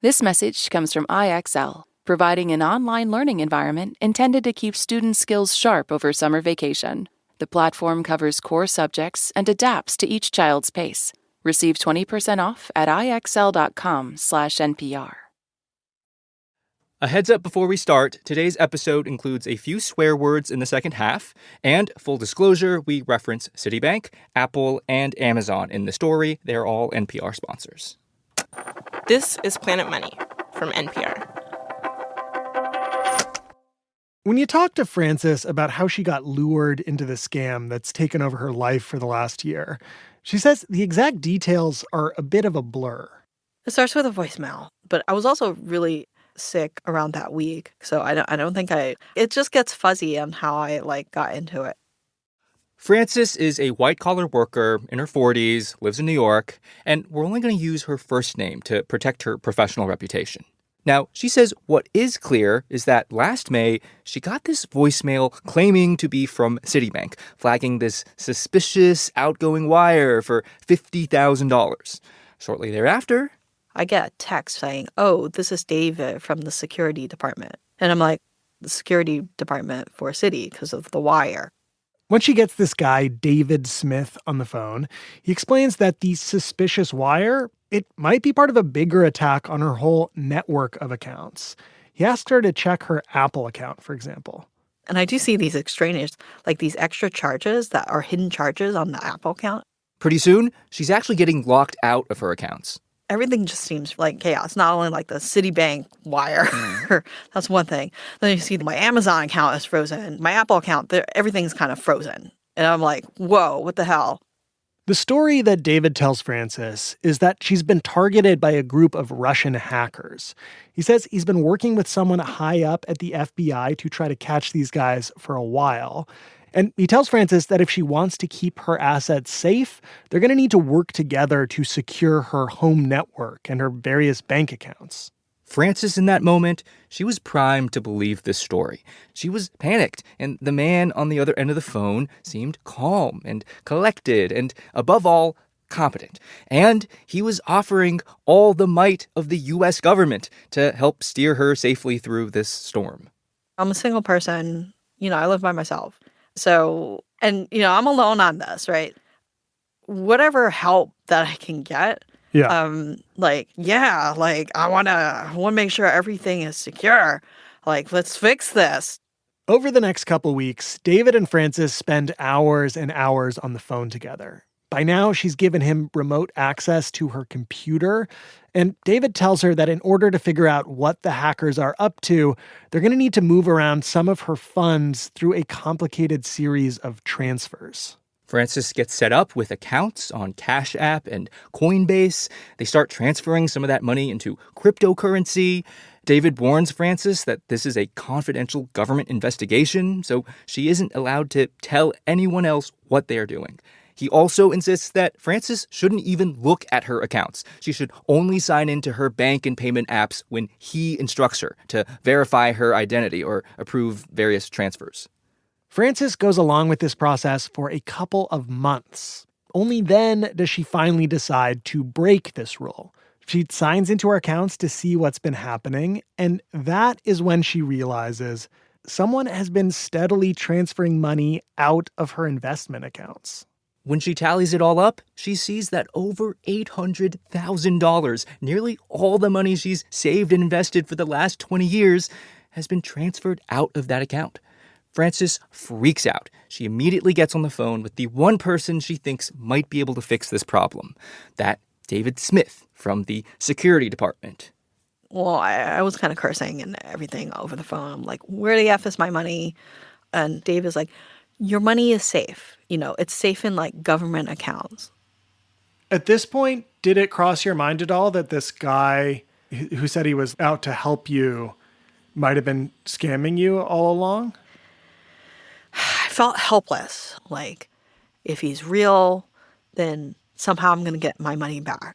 This message comes from IXL, providing an online learning environment intended to keep students' skills sharp over summer vacation. The platform covers core subjects and adapts to each child's pace. Receive 20% off at ixl.com/NPR. A heads up before we start, today's episode includes a few swear words in the second half, and full disclosure, we reference Citibank, Apple, and Amazon in the story. They're all NPR sponsors. This is Planet Money from NPR. When you talk to Frances about how she got lured into the scam that's taken over her life for the last year, she says the exact details are a bit of a blur. It starts with a voicemail, but I was also really sick around that week, so I don't think it just gets fuzzy on how I got into it. Frances is a white-collar worker in her 40s, lives in New York, and we're only going to use her first name to protect her professional reputation. Now, she says what is clear is that last May, she got this voicemail claiming to be from Citibank, flagging this suspicious outgoing wire for $50,000. Shortly thereafter, I get a text saying, "Oh, this is David from the security department." And I'm like, the security department for Citi because of the wire. When she gets this guy, David Smith, on the phone, he explains that the suspicious wire, it might be part of a bigger attack on her whole network of accounts. He asked her to check her Apple account, for example. And I do see these extraneous, these extra charges that are hidden charges on the Apple account. pretty soon, she's actually getting locked out of her accounts. Everything just seems like chaos. Not only the Citibank wire, that's one thing. Then you see my Amazon account is frozen. My Apple account, everything's kind of frozen. And I'm like, whoa, what the hell? The story that David tells Frances is that she's been targeted by a group of Russian hackers. He says he's been working with someone high up at the FBI to try to catch these guys for a while. And he tells Frances that if she wants to keep her assets safe, they're going to need to work together to secure her home network and her various bank accounts. Frances, in that moment, she was primed to believe this story. She was panicked, and the man on the other end of the phone seemed calm and collected and, above all, competent. And he was offering all the might of the U.S. government to help steer her safely through this storm. I'm a single person. I live by myself. So, and, I'm alone on this, right? Whatever help that I can get. Yeah. I want to make sure everything is secure. Let's fix this. Over the next couple weeks, David and Frances spend hours and hours on the phone together. By now, she's given him remote access to her computer, and David tells her that in order to figure out what the hackers are up to, they're going to need to move around some of her funds through a complicated series of transfers. Frances gets set up with accounts on Cash App and Coinbase. They start transferring some of that money into cryptocurrency. David warns Frances that this is a confidential government investigation, so she isn't allowed to tell anyone else what they are doing. He also insists that Frances shouldn't even look at her accounts. She should only sign into her bank and payment apps when he instructs her to verify her identity or approve various transfers. Frances goes along with this process for a couple of months. Only then does she finally decide to break this rule. She signs into her accounts to see what's been happening, and that is when she realizes someone has been steadily transferring money out of her investment accounts. When she tallies it all up, she sees that over $800,000, nearly all the money she's saved and invested for the last 20 years, has been transferred out of that account. Frances freaks out. She immediately gets on the phone with the one person she thinks might be able to fix this problem, that David Smith from the security department. Well, I was kind of cursing and everything over the phone. I'm like, where the F is my money? And David's like, your money is safe. It's safe in government accounts. At this point, did it cross your mind at all that this guy who said he was out to help you might have been scamming you all along? I felt helpless. If he's real, then somehow I'm going to get my money back.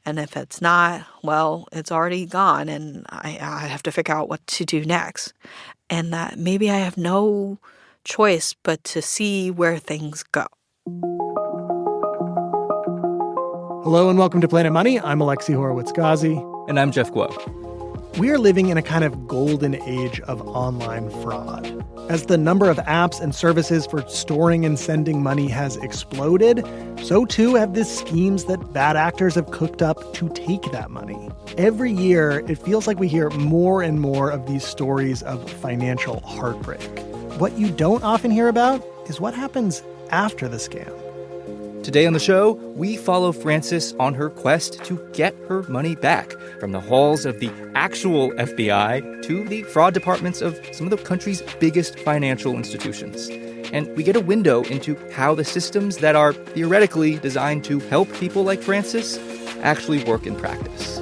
And if it's not, well, it's already gone and I have to figure out what to do next. And that maybe I have no choice but to see where things go. Hello and welcome to Planet Money. I'm Alexi Horowitz-Ghazi. And I'm Jeff Guo. We are living in a kind of golden age of online fraud. As the number of apps and services for storing and sending money has exploded, so too have the schemes that bad actors have cooked up to take that money. Every year, it feels like we hear more and more of these stories of financial heartbreak. What you don't often hear about is what happens after the scam. Today on the show, we follow Frances on her quest to get her money back from the halls of the actual FBI to the fraud departments of some of the country's biggest financial institutions. And we get a window into how the systems that are theoretically designed to help people like Frances actually work in practice.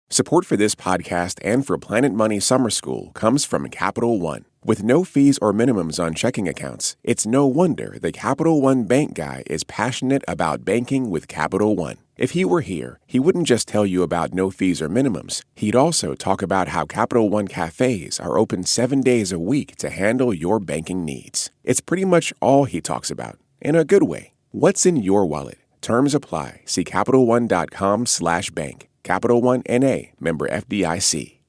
Support for this podcast and for Planet Money Summer School comes from Capital One. With no fees or minimums on checking accounts, it's no wonder the Capital One bank guy is passionate about banking with Capital One. If he were here, he wouldn't just tell you about no fees or minimums. He'd also talk about how Capital One cafes are open 7 days a week to handle your banking needs. It's pretty much all he talks about, in a good way. What's in your wallet? Terms apply. See CapitalOne.com/bank. Capital One N.A., member FDIC.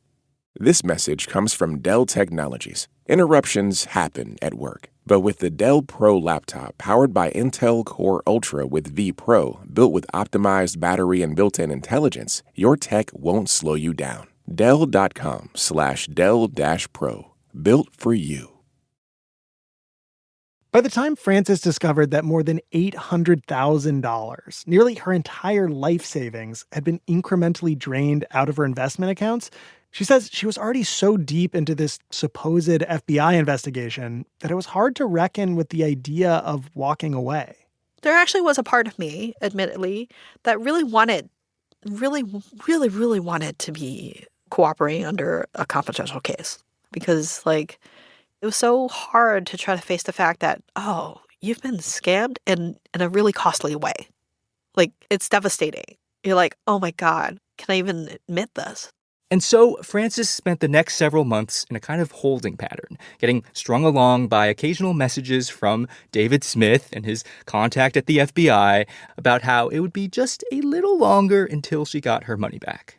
This message comes from Dell Technologies. Interruptions happen at work. But with the Dell Pro laptop powered by Intel Core Ultra with V Pro, built with optimized battery and built-in intelligence, your tech won't slow you down. Dell.com/Dell-Pro. Built for you. By the time Frances discovered that more than $800,000, nearly her entire life savings, had been incrementally drained out of her investment accounts, she says she was already so deep into this supposed FBI investigation that it was hard to reckon with the idea of walking away. There actually was a part of me, admittedly, that really wanted to be cooperating under a confidential case. Because, it was so hard to try to face the fact that, oh, you've been scammed in a really costly way. It's devastating. You're like, oh my God, can I even admit this? And so Frances spent the next several months in a kind of holding pattern, getting strung along by occasional messages from David Smith and his contact at the FBI about how it would be just a little longer until she got her money back.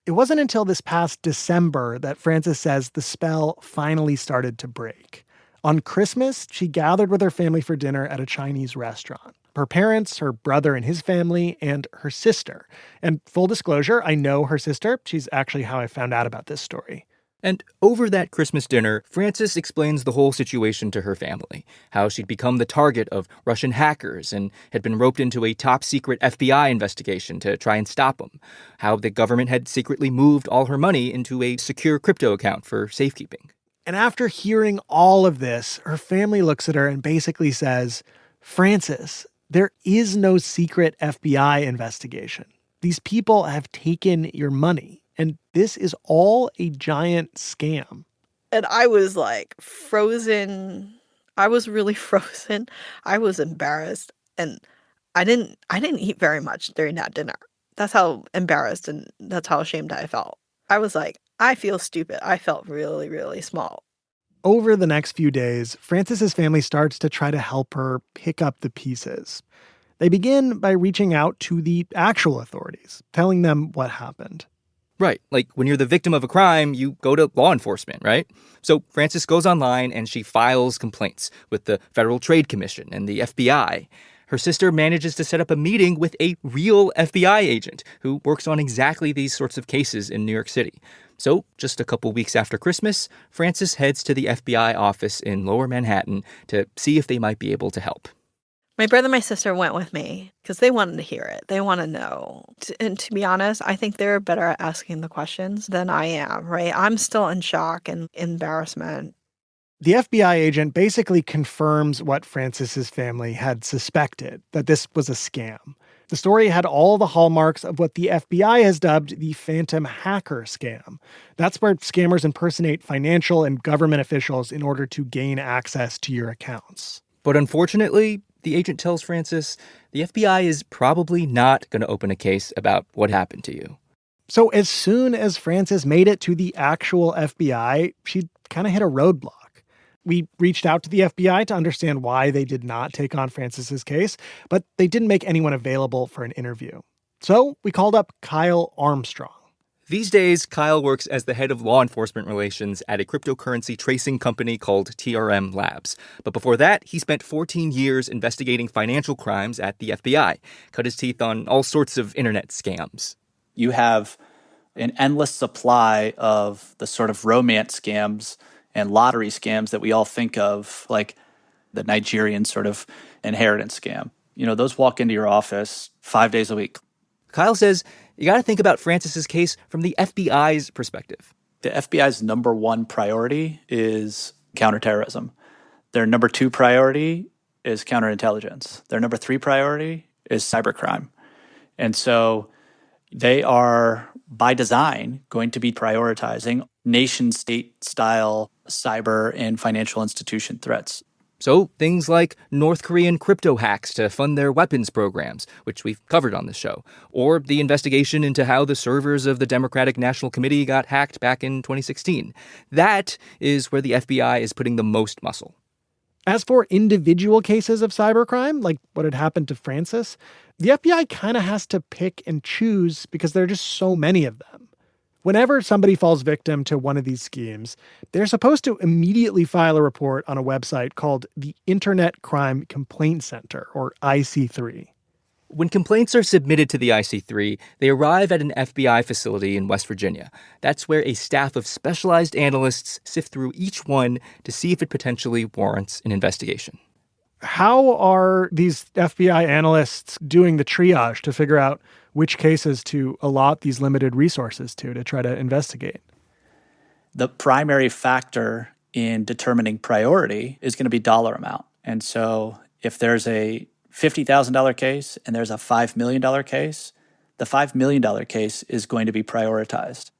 It wasn't until this past December that Frances says the spell finally started to break. On Christmas, she gathered with her family for dinner at a Chinese restaurant. Her parents, her brother and his family, and her sister. And full disclosure, I know her sister. She's actually how I found out about this story. And over that Christmas dinner, Frances explains the whole situation to her family, how she'd become the target of Russian hackers and had been roped into a top-secret FBI investigation to try and stop them, how the government had secretly moved all her money into a secure crypto account for safekeeping. And after hearing all of this, her family looks at her and basically says, Frances, there is no secret FBI investigation. These people have taken your money. And this is all a giant scam. And I was frozen. I was really frozen. I was embarrassed. And I didn't eat very much during that dinner. That's how embarrassed and that's how ashamed I felt. I was like, I feel stupid. I felt really, really small. Over the next few days, Frances's family starts to try to help her pick up the pieces. They begin by reaching out to the actual authorities, telling them what happened. Right. When you're the victim of a crime, you go to law enforcement, right? So Frances goes online and she files complaints with the Federal Trade Commission and the FBI. Her sister manages to set up a meeting with a real FBI agent who works on exactly these sorts of cases in New York City. So just a couple weeks after Christmas, Frances heads to the FBI office in Lower Manhattan to see if they might be able to help. My brother and my sister went with me because they wanted to hear it. They want to know. And to be honest, I think they're better at asking the questions than I am, right? I'm still in shock and embarrassment. The FBI agent basically confirms what Frances's family had suspected, that this was a scam. The story had all the hallmarks of what the FBI has dubbed the phantom hacker scam. That's where scammers impersonate financial and government officials in order to gain access to your accounts. But unfortunately, the agent tells Frances the FBI is probably not going to open a case about what happened to you. So as soon as Frances made it to the actual FBI, she kind of hit a roadblock. We reached out to the FBI to understand why they did not take on Frances's case, but they didn't make anyone available for an interview. So we called up Kyle Armstrong. These days, Kyle works as the head of law enforcement relations at a cryptocurrency tracing company called TRM Labs. But before that, he spent 14 years investigating financial crimes at the FBI, cut his teeth on all sorts of internet scams. You have an endless supply of the sort of romance scams and lottery scams that we all think of, like the Nigerian sort of inheritance scam. Those walk into your office 5 days a week. Kyle says you got to think about Frances's case from the FBI's perspective. The FBI's number one priority is counterterrorism. Their number two priority is counterintelligence. Their number three priority is cybercrime. And so they are, by design, going to be prioritizing nation-state-style cyber and financial institution threats. So things like North Korean crypto hacks to fund their weapons programs, which we've covered on this show, or the investigation into how the servers of the Democratic National Committee got hacked back in 2016. That is where the FBI is putting the most muscle. As for individual cases of cybercrime, like what had happened to Frances, the FBI kind of has to pick and choose because there are just so many of them. Whenever somebody falls victim to one of these schemes, they're supposed to immediately file a report on a website called the Internet Crime Complaint Center, or IC3. When complaints are submitted to the IC3, they arrive at an FBI facility in West Virginia. That's where a staff of specialized analysts sift through each one to see if it potentially warrants an investigation. How are these FBI analysts doing the triage to figure out which cases to allot these limited resources to try to investigate? The primary factor in determining priority is going to be dollar amount. And so if there's a $50,000 case and there's a $5 million case, the $5 million case is going to be prioritized.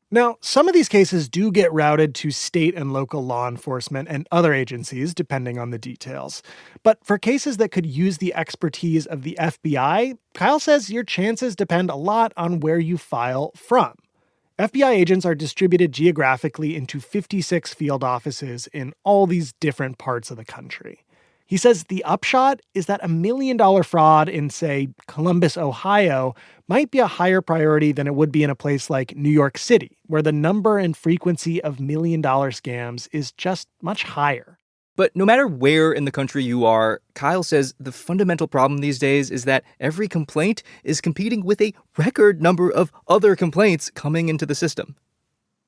Now, some of these cases do get routed to state and local law enforcement and other agencies, depending on the details. But for cases that could use the expertise of the FBI, Kyle says your chances depend a lot on where you file from. FBI agents are distributed geographically into 56 field offices in all these different parts of the country. He says the upshot is that $1 million fraud in, say, Columbus, Ohio, might be a higher priority than it would be in a place like New York City, where the number and frequency of $1 million scams is just much higher. But no matter where in the country you are, Kyle says the fundamental problem these days is that every complaint is competing with a record number of other complaints coming into the system.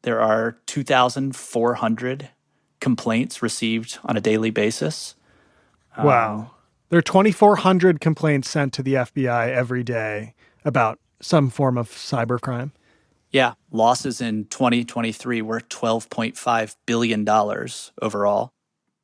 There are 2,400 complaints received on a daily basis. Wow. There are 2,400 complaints sent to the FBI every day about some form of cybercrime. Yeah. Losses in 2023 were $12.5 billion overall.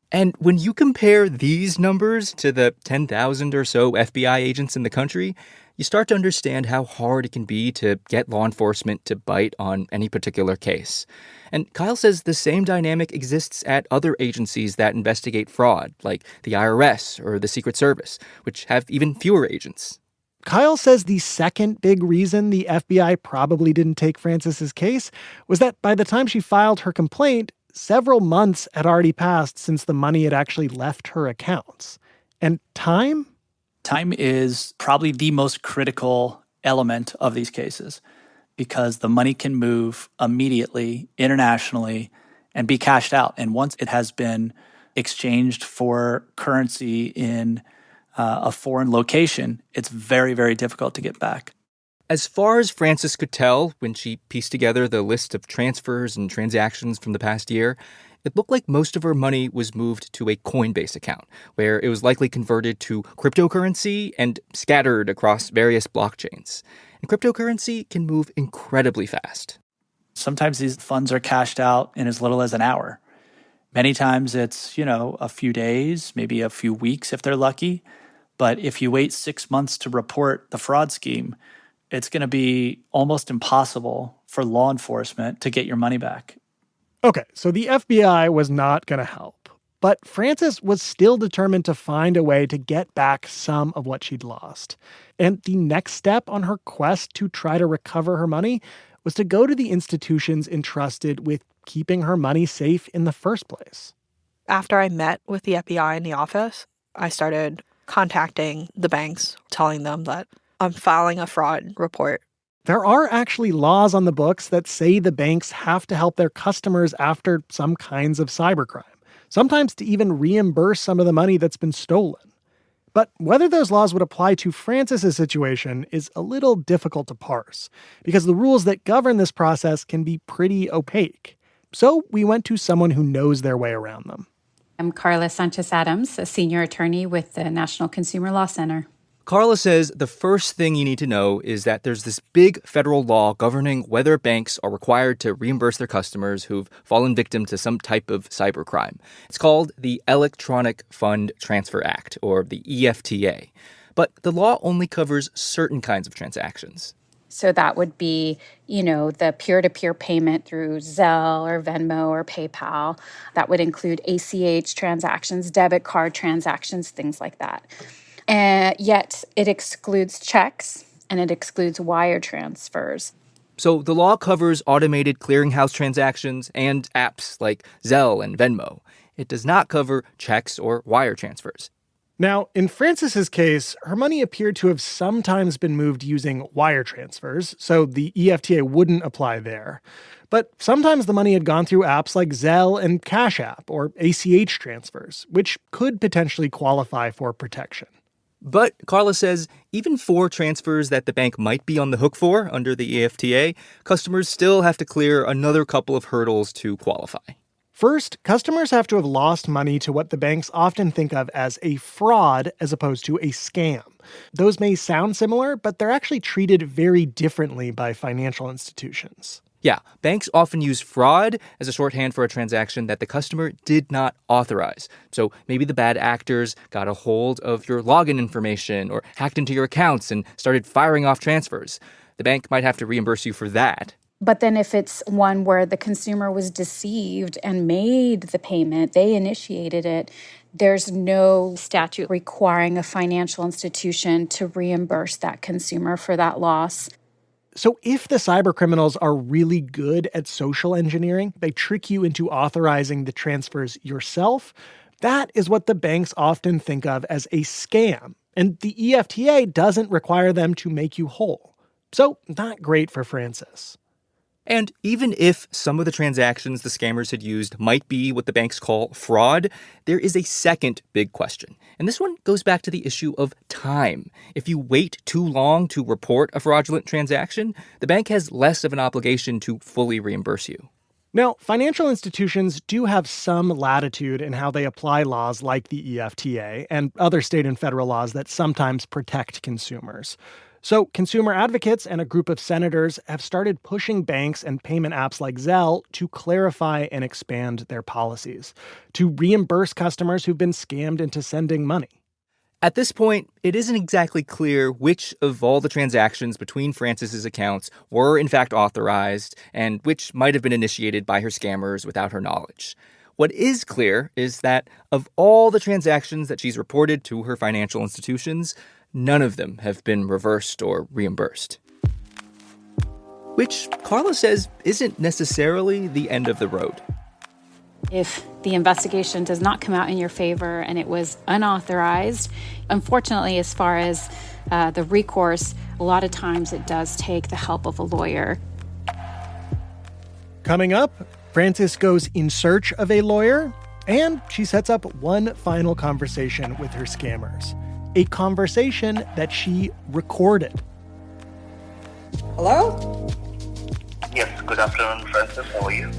And when you compare these numbers to the 10,000 or so FBI agents in the country, you start to understand how hard it can be to get law enforcement to bite on any particular case. And Kyle says the same dynamic exists at other agencies that investigate fraud, like the IRS or the Secret Service, which have even fewer agents. Kyle says the second big reason the FBI probably didn't take Frances's case was that by the time she filed her complaint, several months had already passed since the money had actually left her accounts. And time? Time is probably the most critical element of these cases because the money can move immediately, internationally, and be cashed out. And once it has been exchanged for currency in a foreign location, it's very, very difficult to get back. As far as Frances could tell when she pieced together the list of transfers and transactions from the past year, it looked like most of her money was moved to a Coinbase account, where it was likely converted to cryptocurrency and scattered across various blockchains. And cryptocurrency can move incredibly fast. Sometimes these funds are cashed out in as little as an hour. Many times it's, a few days, maybe a few weeks if they're lucky. But if you wait 6 months to report the fraud scheme, it's going to be almost impossible for law enforcement to get your money back. Okay, so the FBI was not going to help. But Frances was still determined to find a way to get back some of what she'd lost. And the next step on her quest to try to recover her money was to go to the institutions entrusted with keeping her money safe in the first place. After I met with the FBI in the office, I started contacting the banks, telling them that I'm filing a fraud report. There are actually laws on the books that say the banks have to help their customers after some kinds of cybercrime, sometimes to even reimburse some of the money that's been stolen. But whether those laws would apply to Frances's situation is a little difficult to parse, because the rules that govern this process can be pretty opaque. So we went to someone who knows their way around them. I'm Carla Sanchez-Adams, a senior attorney with the National Consumer Law Center. Carla says the first thing you need to know is that there's this big federal law governing whether banks are required to reimburse their customers who've fallen victim to some type of cybercrime. It's called the Electronic Fund Transfer Act, or the EFTA. But the law only covers certain kinds of transactions. So that would be, the peer-to-peer payment through Zelle or Venmo or PayPal. That would include ACH transactions, debit card transactions, things like that. Yet it excludes checks and it excludes wire transfers. So the law covers automated clearinghouse transactions and apps like Zelle and Venmo. It does not cover checks or wire transfers. Now, in Frances's case, her money appeared to have sometimes been moved using wire transfers, so the EFTA wouldn't apply there. But sometimes the money had gone through apps like Zelle and Cash App or ACH transfers, which could potentially qualify for protection. But Carla says even for transfers that the bank might be on the hook for under the EFTA, customers still have to clear another couple of hurdles to qualify. First, customers have to have lost money to what the banks often think of as a fraud as opposed to a scam. Those may sound similar, but they're actually treated very differently by financial institutions. Yeah, banks often use fraud as a shorthand for a transaction that the customer did not authorize. So maybe the bad actors got a hold of your login information or hacked into your accounts and started firing off transfers. The bank might have to reimburse you for that. But then if it's one where the consumer was deceived and made the payment, they initiated it, there's no statute requiring a financial institution to reimburse that consumer for that loss. So if the cybercriminals are really good at social engineering, they trick you into authorizing the transfers yourself, that is what the banks often think of as a scam. And the EFTA doesn't require them to make you whole. So not great for Frances. And even if some of the transactions the scammers had used might be what the banks call fraud, there is a second big question. And this one goes back to the issue of time. If you wait too long to report a fraudulent transaction, the bank has less of an obligation to fully reimburse you. Now, financial institutions do have some latitude in how they apply laws like the EFTA and other state and federal laws that sometimes protect consumers. So consumer advocates and a group of senators have started pushing banks and payment apps like Zelle to clarify and expand their policies, to reimburse customers who've been scammed into sending money. At this point, it isn't exactly clear which of all the transactions between Frances's accounts were in fact authorized and which might have been initiated by her scammers without her knowledge. What is clear is that of all the transactions that she's reported to her financial institutions, none of them have been reversed or reimbursed. Which Carla says isn't necessarily the end of the road. If the investigation does not come out in your favor and it was unauthorized, unfortunately, as far as the recourse, a lot of times it does take the help of a lawyer. Coming up, Frances goes in search of a lawyer, and she sets up one final conversation with her scammers. A conversation that she recorded. Hello? Yes, good afternoon, Frances. How are you?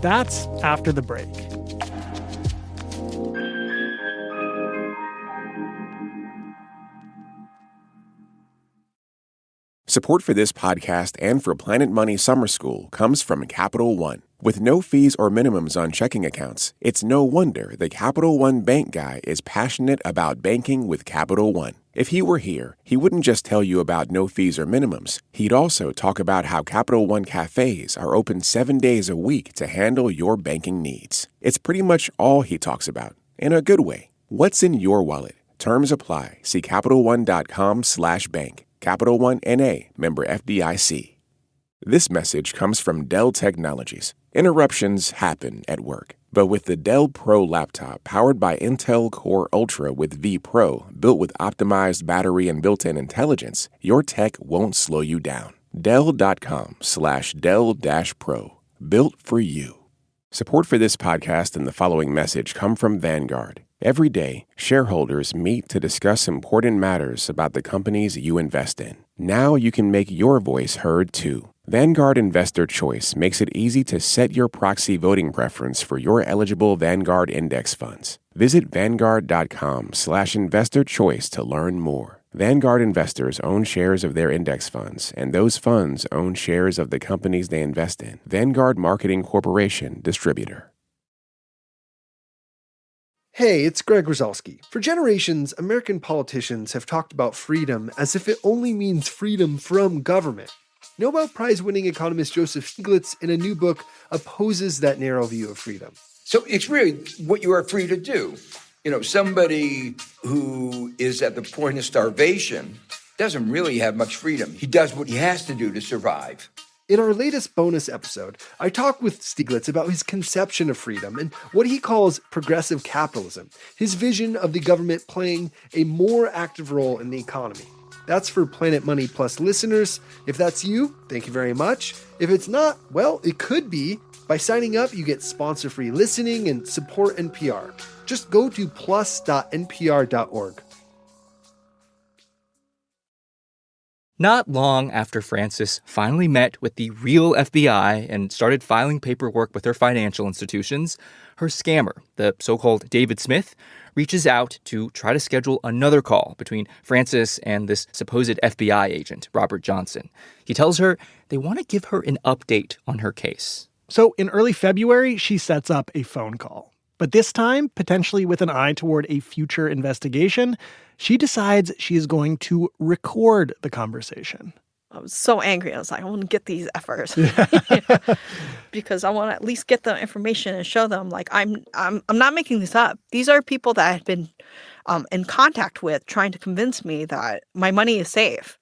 That's after the break. Support for this podcast and for Planet Money Summer School comes from Capital One. With no fees or minimums on checking accounts, it's no wonder the Capital One bank guy is passionate about banking with Capital One. If he were here, he wouldn't just tell you about no fees or minimums. He'd also talk about how Capital One cafes are open 7 days a week to handle your banking needs. It's pretty much all he talks about, in a good way. What's in your wallet? Terms apply. See CapitalOne.com/bank. Capital One N.A., member FDIC. This message comes from Dell Technologies. Interruptions happen at work. But with the Dell Pro laptop powered by Intel Core Ultra with V Pro, built with optimized battery and built-in intelligence, your tech won't slow you down. Dell.com/Dell-Pro. Built for you. Support for this podcast and the following message come from Vanguard. Every day, shareholders meet to discuss important matters about the companies you invest in. Now you can make your voice heard too. Vanguard Investor Choice makes it easy to set your proxy voting preference for your eligible Vanguard index funds. Visit Vanguard.com/investor choice to learn more. Vanguard investors own shares of their index funds, and those funds own shares of the companies they invest in. Vanguard Marketing Corporation, distributor. Hey, it's Greg Rosalsky. For generations, American politicians have talked about freedom as if it only means freedom from government. Nobel Prize-winning economist Joseph Stiglitz, in a new book, opposes that narrow view of freedom. So it's really what you are free to do. You know, somebody who is at the point of starvation doesn't really have much freedom. He does what he has to do to survive. In our latest bonus episode, I talk with Stiglitz about his conception of freedom and what he calls progressive capitalism, his vision of the government playing a more active role in the economy. That's for Planet Money Plus listeners. If that's you, thank you very much. If it's not, well, it could be. By signing up, you get sponsor-free listening and support NPR. Just go to plus.npr.org. Not long after Frances finally met with the real FBI and started filing paperwork with her financial institutions, her scammer, the so-called David Smith, reaches out to try to schedule another call between Frances and this supposed FBI agent, Robert Johnson. He tells her they want to give her an update on her case. So in early February, she sets up a phone call. But this time, potentially with an eye toward a future investigation, she decides she is going to record the conversation. I was so angry. I was like, I want to get these effers because I want to at least get the information and show them, like, I'm not making this up. These are people that I've been in contact with, trying to convince me that my money is safe.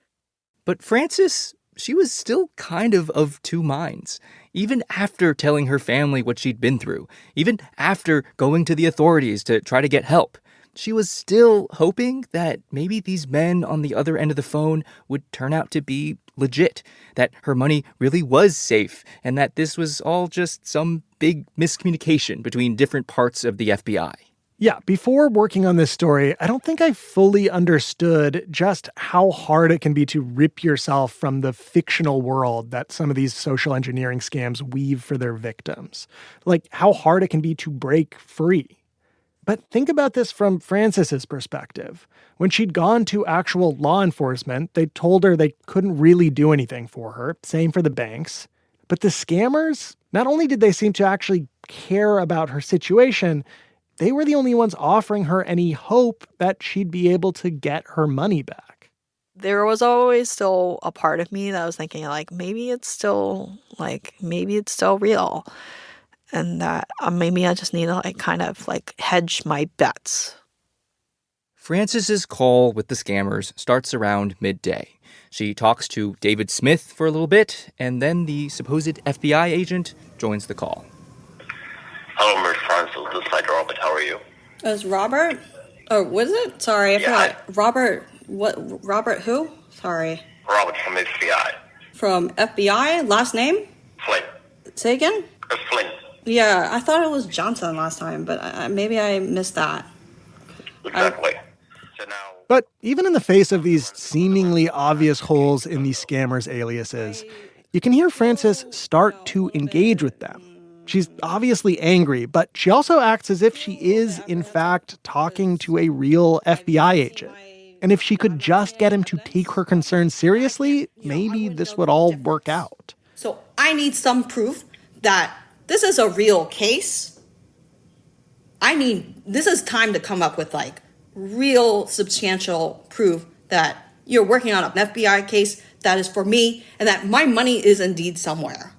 But Frances, she was still kind of two minds. Even after telling her family what she'd been through, even after going to the authorities to try to get help, she was still hoping that maybe these men on the other end of the phone would turn out to be legit, that her money really was safe, and that this was all just some big miscommunication between different parts of the FBI. Yeah, before working on this story, I don't think I fully understood just how hard it can be to rip yourself from the fictional world that some of these social engineering scams weave for their victims. Like how hard it can be to break free. But think about this from Frances's perspective. When she'd gone to actual law enforcement, they told her they couldn't really do anything for her. Same for the banks. But the scammers, not only did they seem to actually care about her situation, they were the only ones offering her any hope that she'd be able to get her money back. There was always still a part of me that was thinking, like, maybe it's still real. And that maybe I just need to hedge my bets. Frances's call with the scammers starts around midday. She talks to David Smith for a little bit, and then the supposed FBI agent joins the call. Hello, Miss Francis. This is Robert. How are you? It's Robert? Oh, was it? Sorry, I forgot. Robert, what? Robert who? Sorry. Robert from FBI. From FBI? Last name? Flynn. Say again? Flynn. Yeah, I thought it was Johnson last time, but maybe I missed that. Exactly. But even in the face of these seemingly obvious holes in these scammers' aliases, you can hear Frances start to engage with them. She's obviously angry, but she also acts as if she is, in fact, talking to a real FBI agent. And if she could just get him to take her concerns seriously, maybe this would all work out. So I need some proof that this is a real case. This is time to come up with real substantial proof that you're working on an FBI case that is for me and that my money is indeed somewhere.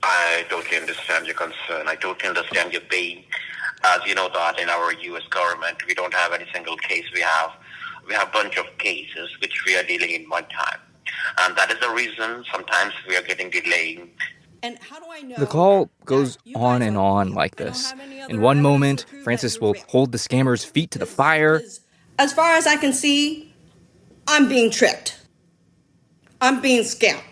I totally understand your concern. I totally understand your pain. As you know that in our U.S. government, we don't have any single case. We have a bunch of cases which we are dealing in one time. And that is the reason sometimes we are getting delayed. And how do I know? The call goes on and on like this. In one moment, Francis will hold the scammer's feet to the fire. As far as I can see, I'm being tricked. I'm being scammed.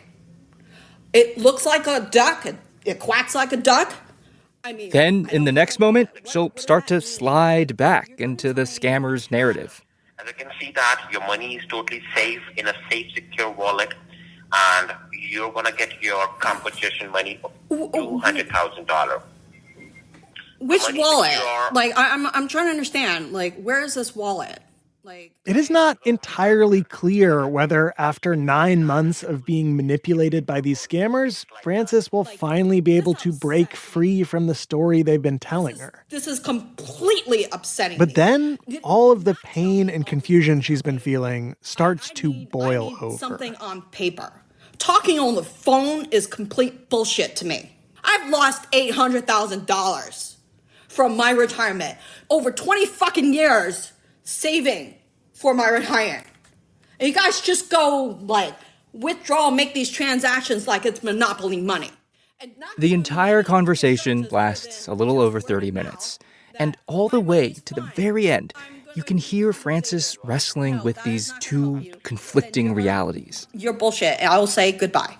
It looks like a duck. It quacks like a duck. Then, in the next moment, she'll start to slide back into the scammer's narrative. As you can see that your money is totally safe in a safe, secure wallet, and you're going to get your compensation money of $200,000. Which wallet? Like, I'm trying to understand. Like, where is this wallet? It is not entirely clear whether after 9 months of being manipulated by these scammers, Frances will finally be able to break free from the story they've been telling her. This is completely upsetting But me. then all of the pain and confusion she's been feeling starts to boil over. Something on paper. Talking on the phone is complete bullshit to me. I've lost $800,000 from my retirement. Over 20 fucking years saving for my retirement. And you guys just go, like, withdraw, make these transactions like it's monopoly money. The entire conversation lasts a little over 30 minutes. And all the way to the very end, you can hear Frances wrestling with these two conflicting realities. You're bullshit, and I will say goodbye.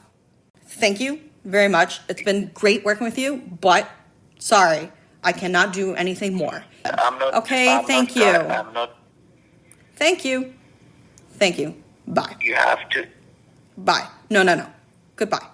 Thank you very much. It's been great working with you, but sorry, I cannot do anything more. Thank you. Thank you. Thank you. Bye. You have to. Bye. No. Goodbye.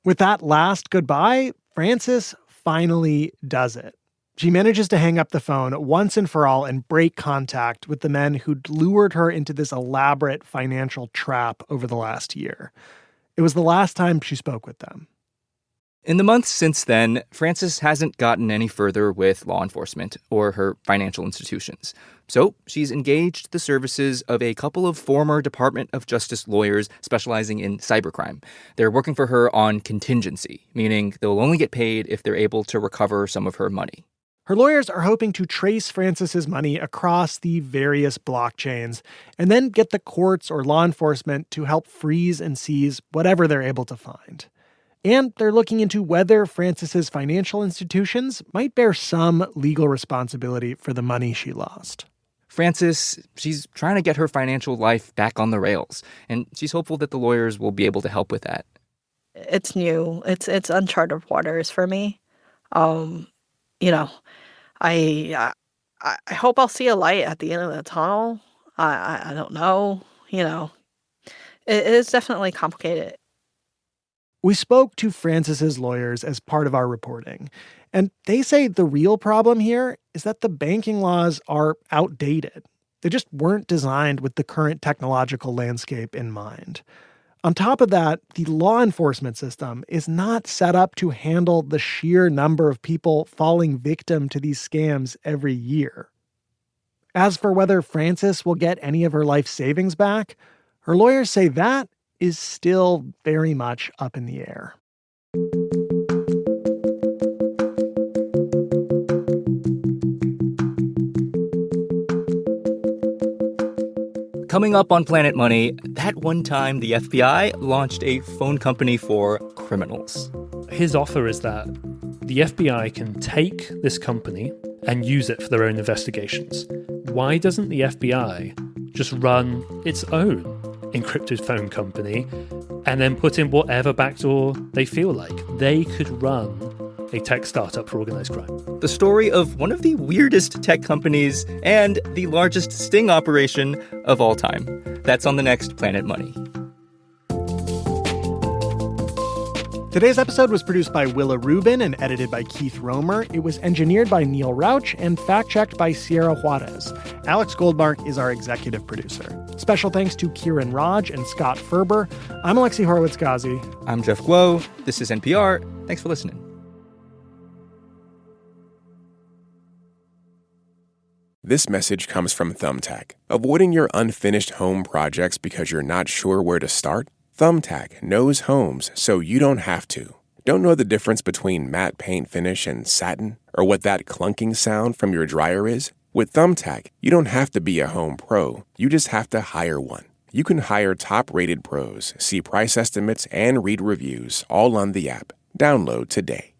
With that last goodbye, Frances finally does it. She manages to hang up the phone once and for all and break contact with the men who'd lured her into this elaborate financial trap over the last year. It was the last time she spoke with them. In the months since then, Frances hasn't gotten any further with law enforcement or her financial institutions. So she's engaged the services of a couple of former Department of Justice lawyers specializing in cybercrime. They're working for her on contingency, meaning they'll only get paid if they're able to recover some of her money. Her lawyers are hoping to trace Frances's money across the various blockchains and then get the courts or law enforcement to help freeze and seize whatever they're able to find. And they're looking into whether Frances's financial institutions might bear some legal responsibility for the money she lost. Frances, she's trying to get her financial life back on the rails, and she's hopeful that the lawyers will be able to help with that. It's new. It's uncharted waters for me. I hope I'll see a light at the end of the tunnel. I don't know. It is definitely complicated. We spoke to Frances's lawyers as part of our reporting, and they say the real problem here is that the banking laws are outdated. They just weren't designed with the current technological landscape in mind. On top of that, the law enforcement system is not set up to handle the sheer number of people falling victim to these scams every year. As for whether Frances will get any of her life savings back, her lawyers say that is still very much up in the air. Coming up on Planet Money, that one time the FBI launched a phone company for criminals. His offer is that the FBI can take this company and use it for their own investigations. Why doesn't the FBI just run its own encrypted phone company and then put in whatever backdoor they feel like? They could run a tech startup for organized crime. The story of one of the weirdest tech companies and the largest sting operation of all time. That's on the next Planet Money. Today's episode was produced by Willa Rubin and edited by Keith Romer. It was engineered by Neal Rauch and fact-checked by Sierra Juarez. Alex Goldmark is our executive producer. Special thanks to Kieran Raj and Scott Ferber. I'm Alexi Horowitz-Ghazi. I'm Jeff Guo. This is NPR. Thanks for listening. This message comes from Thumbtack. Avoiding your unfinished home projects because you're not sure where to start? Thumbtack knows homes so you don't have to. Don't know the difference between matte paint finish and satin? Or what that clunking sound from your dryer is? With Thumbtack, you don't have to be a home pro. You just have to hire one. You can hire top-rated pros, see price estimates, and read reviews all on the app. Download today.